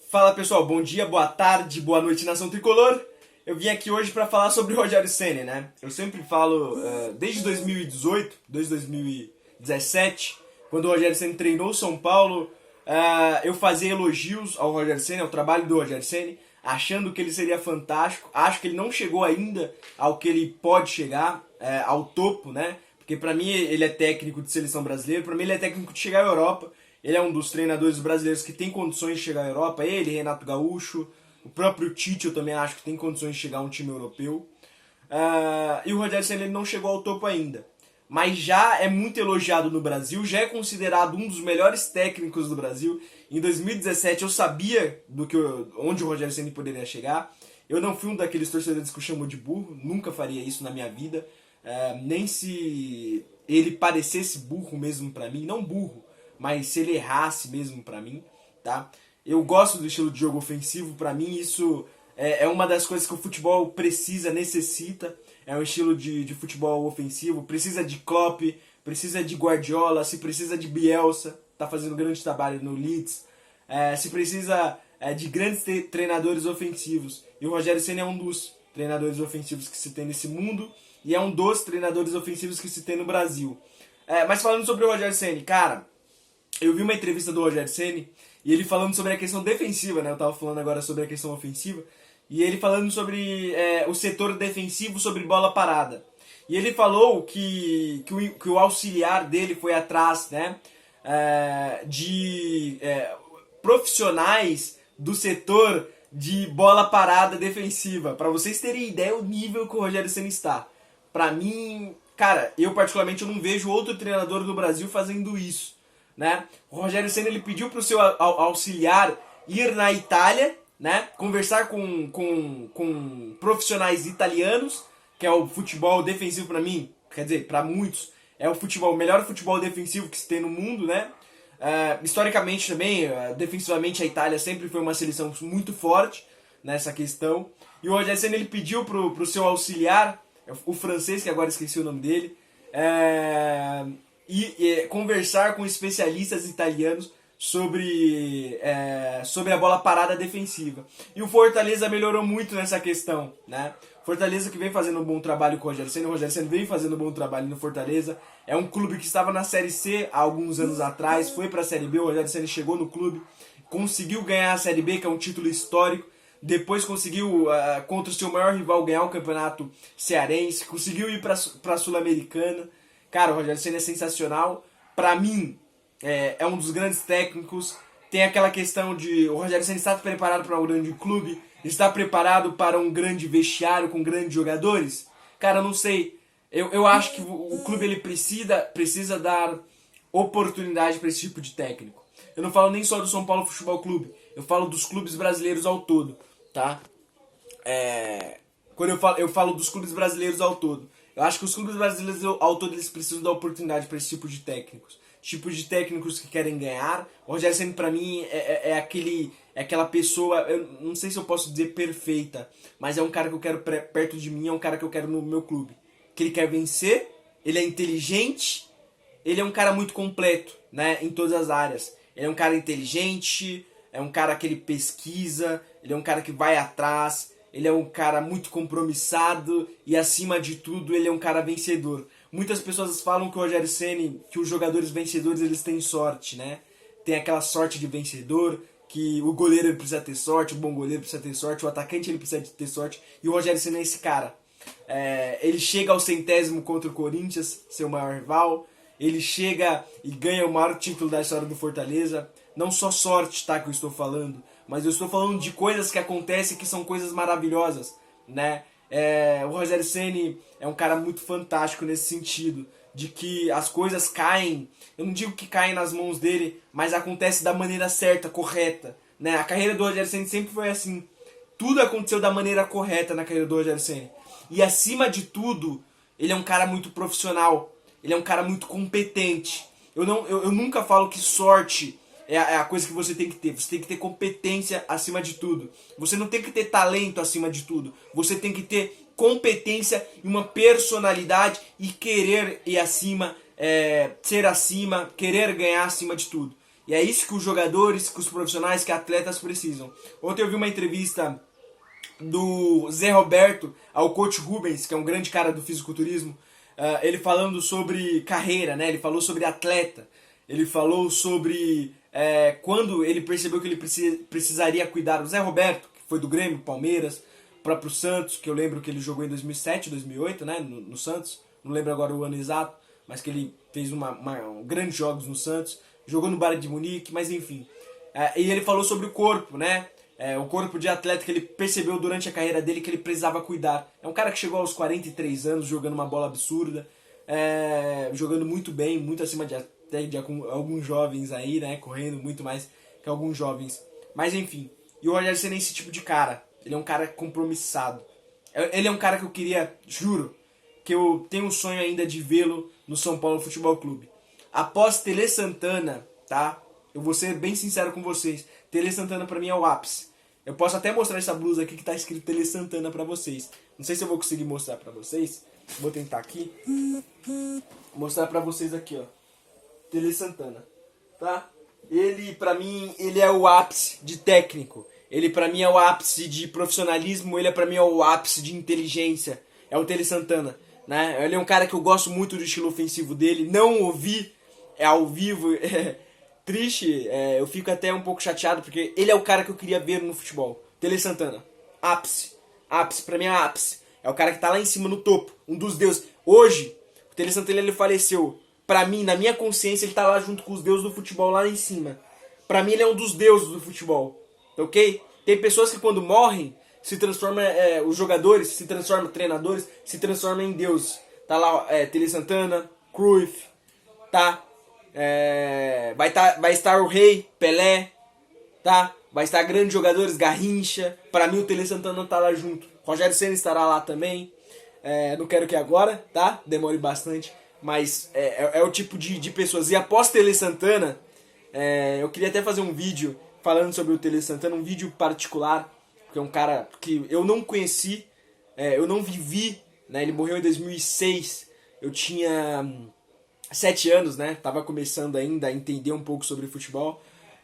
Fala pessoal, bom dia, boa tarde, boa noite, nação tricolor. Eu vim aqui hoje para falar sobre o Rogério Ceni, né? Eu sempre falo, desde 2018, desde 2017, quando o Rogério Ceni treinou o São Paulo, eu fazia elogios ao Rogério Ceni, ao trabalho do Rogério Ceni, achando que ele seria fantástico. Acho que ele não chegou ainda ao que ele pode chegar, ao topo, né? Porque pra mim ele é técnico de seleção brasileira, pra mim ele é técnico de chegar à Europa. Ele é um dos treinadores brasileiros que tem condições de chegar à Europa. Ele, Renato Gaúcho, o próprio Tite eu também acho que tem condições de chegar a um time europeu. E o Rogério Ceni ele não chegou ao topo ainda. Mas já é muito elogiado no Brasil, já é considerado um dos melhores técnicos do Brasil. Em 2017 eu sabia onde o Rogério Ceni poderia chegar. Eu não fui um daqueles torcedores que o chamou de burro, nunca faria isso na minha vida. Nem se ele parecesse burro mesmo pra mim, não burro, mas se ele errasse mesmo pra mim, tá? Eu gosto do estilo de jogo ofensivo, pra mim isso é uma das coisas que o futebol precisa, necessita. É um estilo de futebol ofensivo, precisa de Klopp, precisa de Guardiola, se precisa de Bielsa, tá fazendo um grande trabalho no Leeds, se precisa de grandes treinadores ofensivos. E o Rogério Ceni é um dos treinadores ofensivos que se tem nesse mundo e é um dos treinadores ofensivos que se tem no Brasil. Mas falando sobre o Rogério Ceni, cara, eu vi uma entrevista do Rogério Ceni e ele falando sobre a questão defensiva, né? Eu tava falando agora sobre a questão ofensiva. E ele falando sobre o setor defensivo, sobre bola parada. E ele falou que o auxiliar dele foi atrás, né, de profissionais do setor de bola parada defensiva. Para vocês terem ideia o nível que o Rogério Ceni está. Para mim, cara, eu particularmente eu não vejo outro treinador do Brasil fazendo isso, né? O Rogério Ceni ele pediu para o seu auxiliar ir na Itália, né, conversar com profissionais italianos, que é o futebol defensivo para mim, quer dizer, para muitos, é o melhor futebol defensivo que se tem no mundo, né? Historicamente também, defensivamente a Itália sempre foi uma seleção muito forte nessa questão. E o Rogério Ceni ele pediu pro seu auxiliar, o francês, que agora esqueci o nome dele, conversar com especialistas italianos sobre a bola parada defensiva. E o Fortaleza melhorou muito nessa questão, né? Fortaleza que vem fazendo um bom trabalho com o Rogério Ceni vem fazendo um bom trabalho no Fortaleza. É um clube que estava na Série C há alguns anos atrás, foi para a Série B, o Rogério Ceni chegou no clube, conseguiu ganhar a Série B, que é um título histórico, depois conseguiu, contra o seu maior rival, ganhar o campeonato cearense, conseguiu ir para a Sul-Americana. Cara, o Rogério Ceni é sensacional. Para mim, é um dos grandes técnicos. Tem aquela questão de o Rogério Ceni está preparado para um grande clube, está preparado para um grande vestiário com grandes jogadores. Cara, eu não sei. Eu acho que o clube ele precisa dar oportunidade para esse tipo de técnico. Eu não falo nem só do São Paulo Futebol Clube, eu falo dos clubes brasileiros ao todo, tá? Quando eu falo dos clubes brasileiros ao todo, eu acho que os clubes brasileiros ao todo eles precisam dar oportunidade para esse tipo de técnicos. Tipos de técnicos que querem ganhar. O Rogério Ceni pra mim é aquela pessoa, eu não sei se eu posso dizer perfeita, mas é um cara que eu quero perto de mim, é um cara que eu quero no meu clube. Que ele quer vencer, ele é inteligente, ele é um cara muito completo, né, em todas as áreas. Ele é um cara inteligente, é um cara que ele pesquisa, ele é um cara que vai atrás, ele é um cara muito compromissado e acima de tudo ele é um cara vencedor. Muitas pessoas falam que o Rogério Ceni, que os jogadores vencedores eles têm sorte, né? Tem aquela sorte de vencedor, que o goleiro ele precisa ter sorte, o bom goleiro precisa ter sorte, o atacante ele precisa ter sorte, e o Rogério Ceni é esse cara. Ele chega ao 100º contra o Corinthians, seu maior rival, ele chega e ganha o maior título da história do Fortaleza. Não só sorte, tá, que eu estou falando, mas eu estou falando de coisas que acontecem que são coisas maravilhosas, né? O Rogério Ceni é um cara muito fantástico nesse sentido, de que as coisas caem, eu não digo que caem nas mãos dele, mas acontece da maneira certa, correta, né? A carreira do Rogério Ceni sempre foi assim, tudo aconteceu da maneira correta na carreira do Rogério Ceni. E acima de tudo, ele é um cara muito profissional, ele é um cara muito competente. Eu nunca falo que sorte é a coisa que você tem que ter. Você tem que ter competência acima de tudo. Você não tem que ter talento acima de tudo. Você tem que ter competência e uma personalidade e querer ir acima, ser acima, querer ganhar acima de tudo. E é isso que os jogadores, que os profissionais, que atletas precisam. Ontem eu vi uma entrevista do Zé Roberto ao coach Rubens, que é um grande cara do fisiculturismo, ele falando sobre carreira, né? Ele falou sobre atleta, ele falou sobre quando ele percebeu que ele precisaria cuidar. O Zé Roberto, que foi do Grêmio, Palmeiras, o próprio Santos, que eu lembro que ele jogou em 2007, 2008, né? No Santos, não lembro agora o ano exato, mas que ele fez grandes jogos no Santos, jogou no Bayern de Munique, mas enfim. E ele falou sobre o corpo, né? O corpo de atleta que ele percebeu durante a carreira dele que ele precisava cuidar. É um cara que chegou aos 43 anos jogando uma bola absurda, jogando muito bem, muito acima de alguns jovens aí, né? Correndo muito mais que alguns jovens. Mas enfim, e o Rogério Ceni é esse tipo de cara. Ele é um cara compromissado. Ele é um cara que eu queria, juro, que eu tenho um sonho ainda de vê-lo no São Paulo Futebol Clube. Após Tele Santana, tá? Eu vou ser bem sincero com vocês. Tele Santana pra mim é o ápice. Eu posso até mostrar essa blusa aqui que tá escrito Tele Santana pra vocês. Não sei se eu vou conseguir mostrar pra vocês. Vou tentar aqui. Mostrar pra vocês aqui, ó. Tele Santana, tá? Ele, pra mim, ele é o ápice de técnico. Ele, pra mim, é o ápice de profissionalismo. Ele, pra mim, é o ápice de inteligência. É o Tele Santana, né? Ele é um cara que eu gosto muito do estilo ofensivo dele. Não ouvi ao vivo. Triste, eu fico até um pouco chateado, porque ele é o cara que eu queria ver no futebol. Tele Santana, ápice. Ápice, pra mim é ápice. É o cara que tá lá em cima no topo. Um dos deuses. Hoje, o Tele Santana ele faleceu. Pra mim, na minha consciência, ele tá lá junto com os deuses do futebol lá em cima. Pra mim, ele é um dos deuses do futebol. Ok? Tem pessoas que quando morrem, se transformam, os jogadores se transformam, treinadores, se transformam em deuses. Tá lá, Tele Santana, Cruyff, tá? Vai estar o Rei, Pelé, tá? Vai estar grandes jogadores, Garrincha. Pra mim, o Tele Santana tá lá junto. Rogério Ceni estará lá também. Não quero que agora, tá? Demore bastante. Mas é o tipo de pessoas. E após Tele Santana, eu queria até fazer um vídeo falando sobre o Tele Santana, um vídeo particular, porque é um cara que eu não conheci, eu não vivi, né? Ele morreu em 2006, eu tinha 7 anos, né? Tava começando ainda a entender um pouco sobre futebol.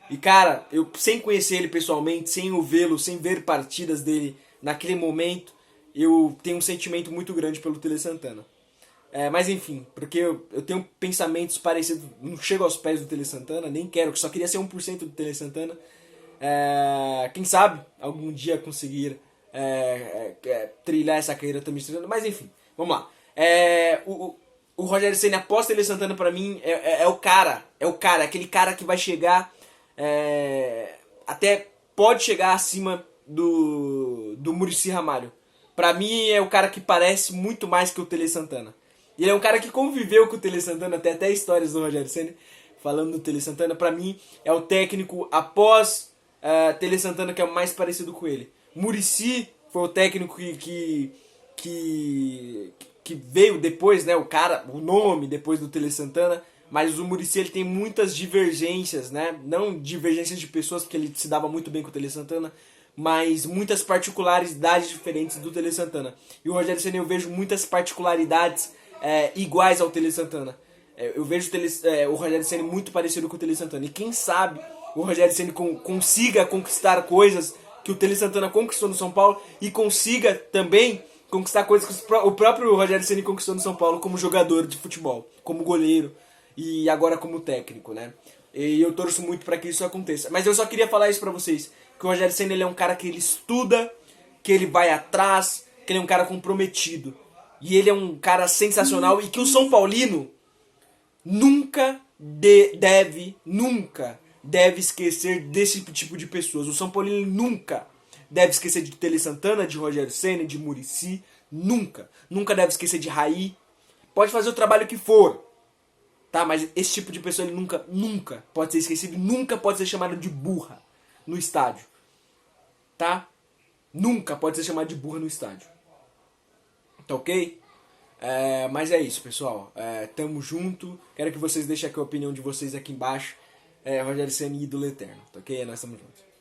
E cara, eu sem conhecer ele pessoalmente, sem o vê-lo, sem ver partidas dele naquele momento, eu tenho um sentimento muito grande pelo Tele Santana. Mas enfim, porque eu tenho pensamentos parecidos, não chego aos pés do Tele Santana, nem quero, que só queria ser 1% do Tele Santana. Quem sabe algum dia conseguir trilhar essa carreira também, mas enfim, vamos lá. O Rogério Ceni após Tele Santana pra mim é o cara, aquele cara que vai chegar, até pode chegar acima do Muricy Ramalho. Pra mim é o cara que parece muito mais que o Tele Santana. Ele é um cara que conviveu com o Tele Santana, tem até histórias do Rogério Ceni falando do Tele Santana. Pra mim é o técnico após Tele Santana que é o mais parecido com ele. Muricy foi o técnico que veio depois, né, o nome depois do Tele Santana, mas o Muricy ele tem muitas divergências, né, não divergências de pessoas, porque ele se dava muito bem com o Tele Santana, mas muitas particularidades diferentes do Tele Santana. E o Rogério Ceni eu vejo muitas particularidades iguais ao Tele Santana. Eu vejo o Rogério Ceni muito parecido com o Tele Santana, e quem sabe o Rogério Ceni consiga conquistar coisas que o Tele Santana conquistou no São Paulo e consiga também conquistar coisas que o próprio Rogério Ceni conquistou no São Paulo como jogador de futebol, como goleiro e agora como técnico, né? E eu torço muito para que isso aconteça. Mas eu só queria falar isso para vocês, que o Rogério Ceni ele é um cara que ele estuda, que ele vai atrás, que ele é um cara comprometido. E ele é um cara sensacional e que o São Paulino nunca deve esquecer desse tipo de pessoas. O São Paulino nunca deve esquecer de Tele Santana, de Rogério Ceni, de Muricy. Nunca. Nunca deve esquecer de Raí. Pode fazer o trabalho que for, tá? Mas esse tipo de pessoa ele nunca pode ser esquecido. Nunca pode ser chamado de burra no estádio, tá? Nunca pode ser chamado de burra no estádio. Tá ok? Mas é isso, pessoal. Tamo junto. Quero que vocês deixem aqui a opinião de vocês aqui embaixo. Rogério Ceni, ídolo eterno. Tá ok? Nós estamos juntos.